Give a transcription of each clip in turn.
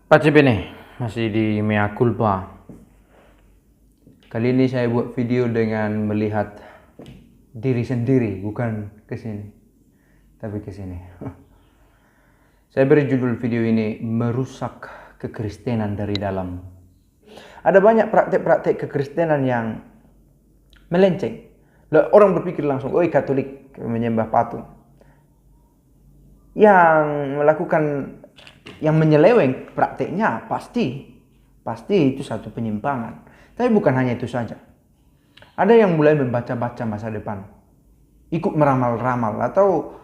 Pak Cipene, masih di Mea Culpa. Kali ini saya buat video dengan melihat diri sendiri, bukan ke sini, tapi ke sini. Saya beri judul video ini, Merusak Kekristenan dari Dalam. Ada banyak praktek-praktek kekristenan yang melenceng. Orang berpikir langsung, oh Katolik menyembah patung. Yang melakukan yang menyeleweng prakteknya pasti itu satu penyimpangan. Tapi bukan hanya itu saja. Ada yang mulai membaca-baca masa depan, ikut meramal-ramal atau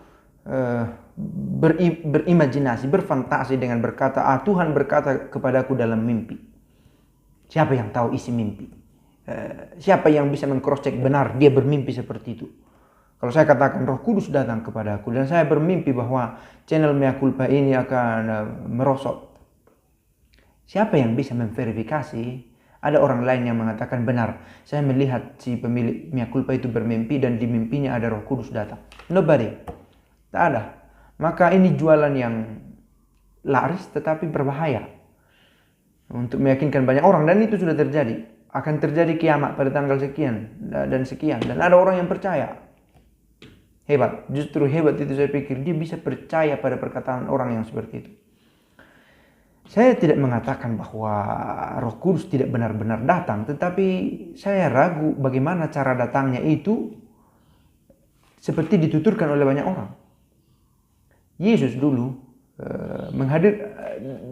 berimajinasi, berfantasi dengan berkata, Tuhan berkata kepadaku dalam mimpi. Siapa yang tahu isi mimpi? Siapa yang bisa meng-cross-check benar dia bermimpi seperti itu? Kalau saya katakan Roh Kudus datang kepadaku dan saya bermimpi bahwa channel Mea Culpa ini akan merosot. Siapa yang bisa memverifikasi? Ada orang lain yang mengatakan benar. Saya melihat si pemilik Mea Culpa itu bermimpi dan di mimpinya ada Roh Kudus datang. Nobody. Tak ada. Maka ini jualan yang laris tetapi berbahaya. Untuk meyakinkan banyak orang dan itu sudah terjadi. Akan terjadi kiamat pada tanggal sekian dan sekian. Dan ada orang yang percaya. Hebat, justru hebat itu saya pikir dia bisa percaya pada perkataan orang yang seperti itu. Saya tidak mengatakan bahwa Roh Kudus tidak benar-benar datang, tetapi saya ragu bagaimana cara datangnya itu seperti dituturkan oleh banyak orang. Yesus dulu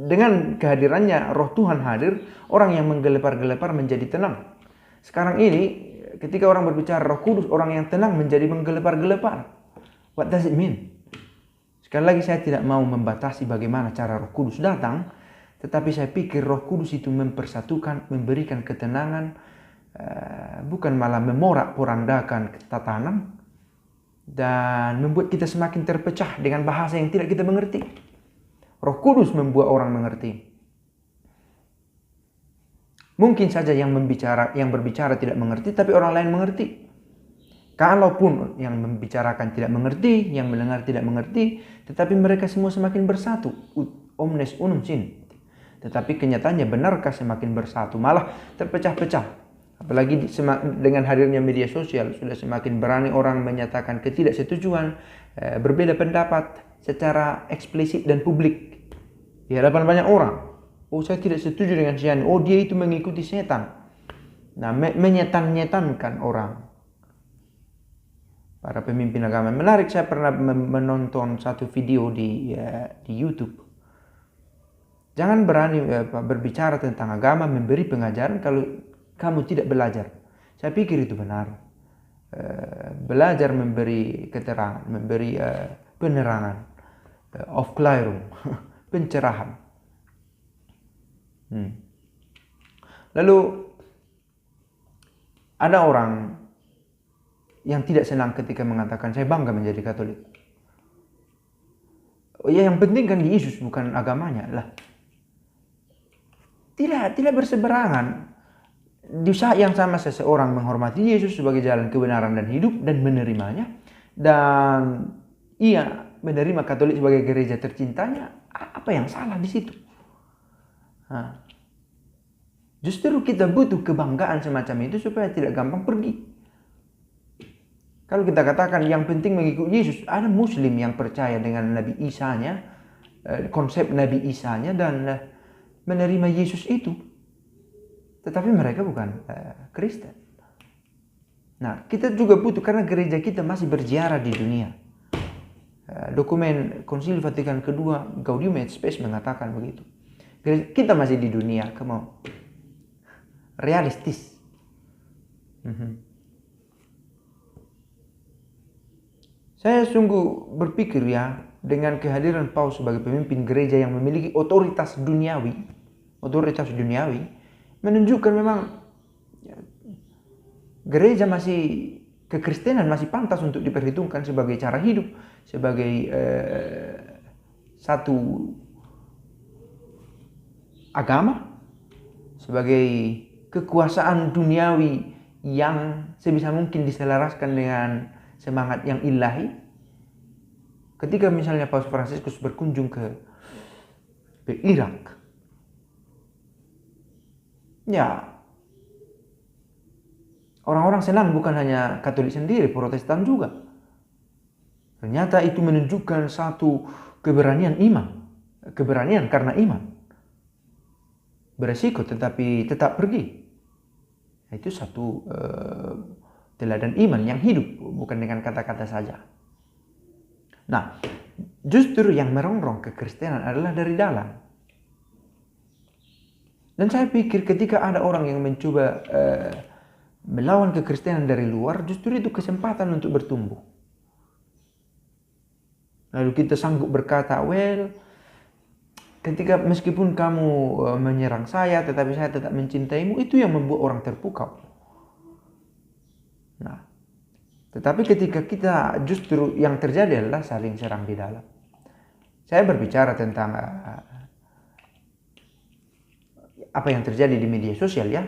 dengan kehadirannya Roh Tuhan hadir, orang yang menggelepar-gelepar menjadi tenang. Sekarang ini ketika orang berbicara Roh Kudus, orang yang tenang menjadi menggelepar-gelepar. What does it mean? Sekali lagi saya tidak mau membatasi bagaimana cara Roh Kudus datang, tetapi saya pikir Roh Kudus itu mempersatukan, memberikan ketenangan, bukan malah memorak-porandakan ketatanan dan membuat kita semakin terpecah dengan bahasa yang tidak kita mengerti. Roh Kudus membuat orang mengerti. Mungkin saja yang berbicara tidak mengerti, tapi orang lain mengerti. Kalaupun yang membicarakan tidak mengerti, yang mendengar tidak mengerti, tetapi mereka semua semakin bersatu. Omnes unum sin. Tetapi kenyataannya benarkah semakin bersatu? Malah terpecah-pecah. Apalagi dengan hadirnya media sosial, sudah semakin berani orang menyatakan ketidaksetujuan, berbeda pendapat secara eksplisit dan publik. Di hadapan banyak orang. Oh, saya tidak setuju dengan si Ani. Oh, dia itu mengikuti setan. Nah, menyetan-nyetankan orang. Para pemimpin agama. Menarik, saya pernah menonton satu video di YouTube. Jangan berani berbicara tentang agama, memberi pengajaran kalau kamu tidak belajar. Saya pikir itu benar. Belajar memberi keterangan, memberi penerangan. Aufklärung, pencerahan. Lalu ada orang yang tidak senang ketika mengatakan saya bangga menjadi Katolik. Oh ya, yang penting kan Yesus, bukan agamanya lah. Tidak berseberangan. Di saat yang sama seseorang menghormati Yesus sebagai jalan kebenaran dan hidup dan menerimanya, dan ia menerima Katolik sebagai gereja tercintanya, apa yang salah di situ? Justru kita butuh kebanggaan semacam itu supaya tidak gampang pergi. Kalau kita katakan yang penting mengikuti Yesus, ada Muslim yang percaya dengan Nabi Isa-nya, konsep Nabi Isa-nya dan menerima Yesus itu. Tetapi mereka bukan Kristen. Nah, kita juga butuh karena gereja kita masih berziarah di dunia. Dokumen Konsili Vatikan kedua Gaudium et Spes mengatakan begitu. Kita masih di dunia, realistis. Saya sungguh berpikir ya, dengan kehadiran Paus sebagai pemimpin gereja yang memiliki otoritas duniawi, menunjukkan memang gereja kekristenan masih pantas untuk diperhitungkan sebagai cara hidup, sebagai satu agama, sebagai kekuasaan duniawi yang sebisa mungkin diselaraskan dengan semangat yang ilahi. Ketika misalnya Paus Fransiskus berkunjung ke Irak, Ya, orang-orang senang bukan hanya Katolik sendiri, Protestan juga. Ternyata itu menunjukkan satu keberanian iman. Keberanian karena iman. Beresiko tetapi tetap pergi. Itu satu teladan iman yang hidup, bukan dengan kata-kata saja. Nah, justru yang merongrong kekristenan adalah dari dalam. Dan saya pikir ketika ada orang yang mencoba melawan kekristenan dari luar, justru itu kesempatan untuk bertumbuh. Lalu kita sanggup berkata, well, ketika meskipun kamu menyerang saya, tetapi saya tetap mencintaimu, itu yang membuat orang terpukau. Nah, tetapi ketika kita justru yang terjadi adalah saling serang di dalam. Saya berbicara tentang apa yang terjadi di media sosial ya.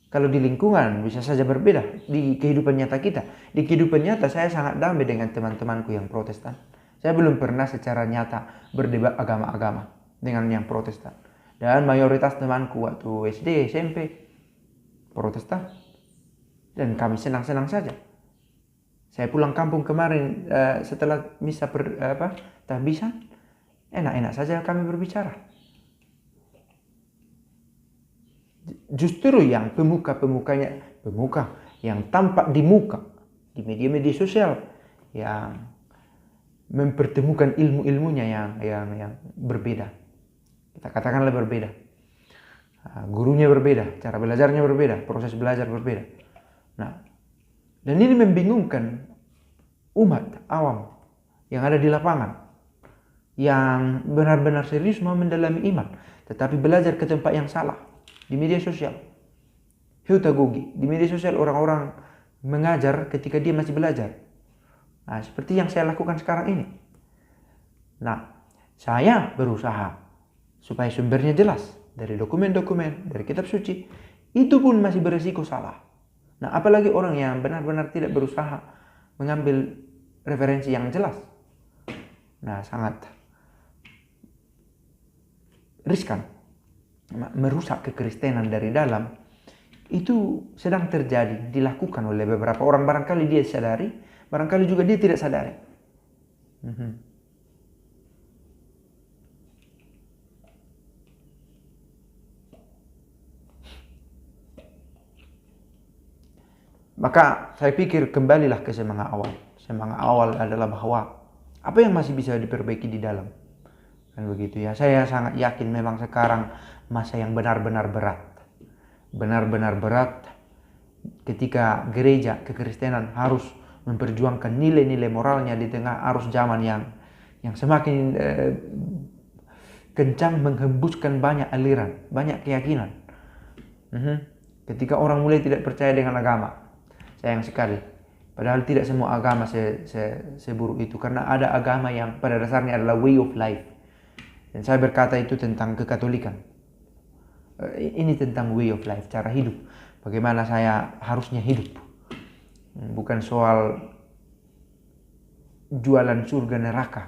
Kalau di lingkungan bisa saja berbeda. Di kehidupan nyata kita. Di kehidupan nyata saya sangat damai dengan teman-temanku yang Protestan. Saya belum pernah secara nyata berdebat agama-agama dengan yang Protestan. Dan mayoritas temanku waktu SD, SMP Protestan. Dan kami senang-senang saja. Saya pulang kampung kemarin setelah misa tahbisan, enak-enak saja kami berbicara. Justru yang pemuka yang tampak di muka di media-media sosial yang mempertemukan ilmu-ilmunya yang berbeda. Kita katakanlah berbeda. Gurunya berbeda, cara belajarnya berbeda, proses belajar berbeda. Nah, dan ini membingungkan umat awam yang ada di lapangan, yang benar-benar serius mau mendalami iman, tetapi belajar ke tempat yang salah. Di media sosial, heutagogi. Di media sosial orang-orang mengajar ketika dia masih belajar. Nah, seperti yang saya lakukan sekarang ini. Nah, saya berusaha supaya sumbernya jelas. Dari dokumen-dokumen, dari kitab suci. Itu pun masih beresiko salah. Nah, apalagi orang yang benar-benar tidak berusaha mengambil referensi yang jelas. Nah, sangat riskan. Merusak kekristenan dari dalam itu sedang terjadi, dilakukan oleh beberapa orang. Barangkali dia sadari, barangkali juga dia tidak sadari. Maka saya pikir kembalilah ke semangat awal. Semangat awal adalah bahwa apa yang masih bisa diperbaiki di dalam. Kan begitu ya. Saya sangat yakin memang sekarang masa yang benar-benar berat. Benar-benar berat ketika gereja kekristenan harus memperjuangkan nilai-nilai moralnya di tengah arus zaman yang semakin kencang menghembuskan banyak aliran, banyak keyakinan. Ketika orang mulai tidak percaya dengan agama, sayang sekali. Padahal tidak semua agama seburuk itu, karena ada agama yang pada dasarnya adalah way of life. Dan saya berkata itu tentang kekatolikan. Ini tentang way of life, cara hidup. Bagaimana saya harusnya hidup. Bukan soal jualan surga neraka.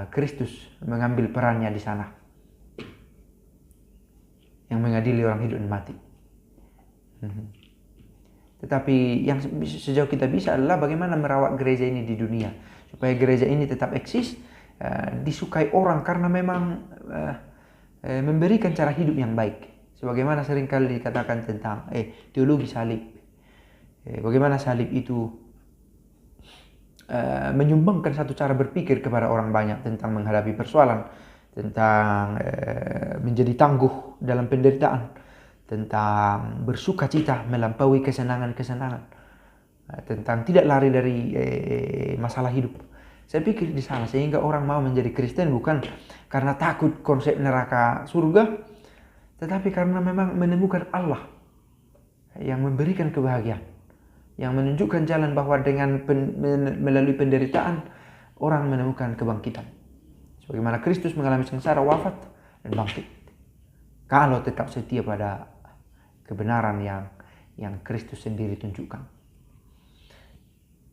Kristus mengambil perannya di sana. Yang mengadili orang hidup dan mati. Tetapi yang sejauh kita bisa adalah bagaimana merawat gereja ini di dunia. Supaya gereja ini tetap eksis, disukai orang karena memang memberikan cara hidup yang baik. Sebagaimana seringkali dikatakan tentang teologi salib. Bagaimana salib itu menyumbangkan satu cara berpikir kepada orang banyak tentang menghadapi persoalan, tentang menjadi tangguh dalam penderitaan, tentang bersuka cita melampaui kesenangan-kesenangan, tentang tidak lari dari masalah hidup. Saya pikir di sana sehingga orang mau menjadi Kristen bukan karena takut konsep neraka surga, tetapi karena memang menemukan Allah yang memberikan kebahagiaan, yang menunjukkan jalan bahwa dengan melalui penderitaan orang menemukan kebangkitan. Sebagaimana Kristus mengalami sengsara, wafat, dan bangkit. Kalau tetap setia pada kebenaran yang Kristus sendiri tunjukkan.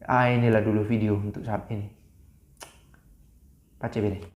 Inilah dulu video untuk saat ini. Pace bene.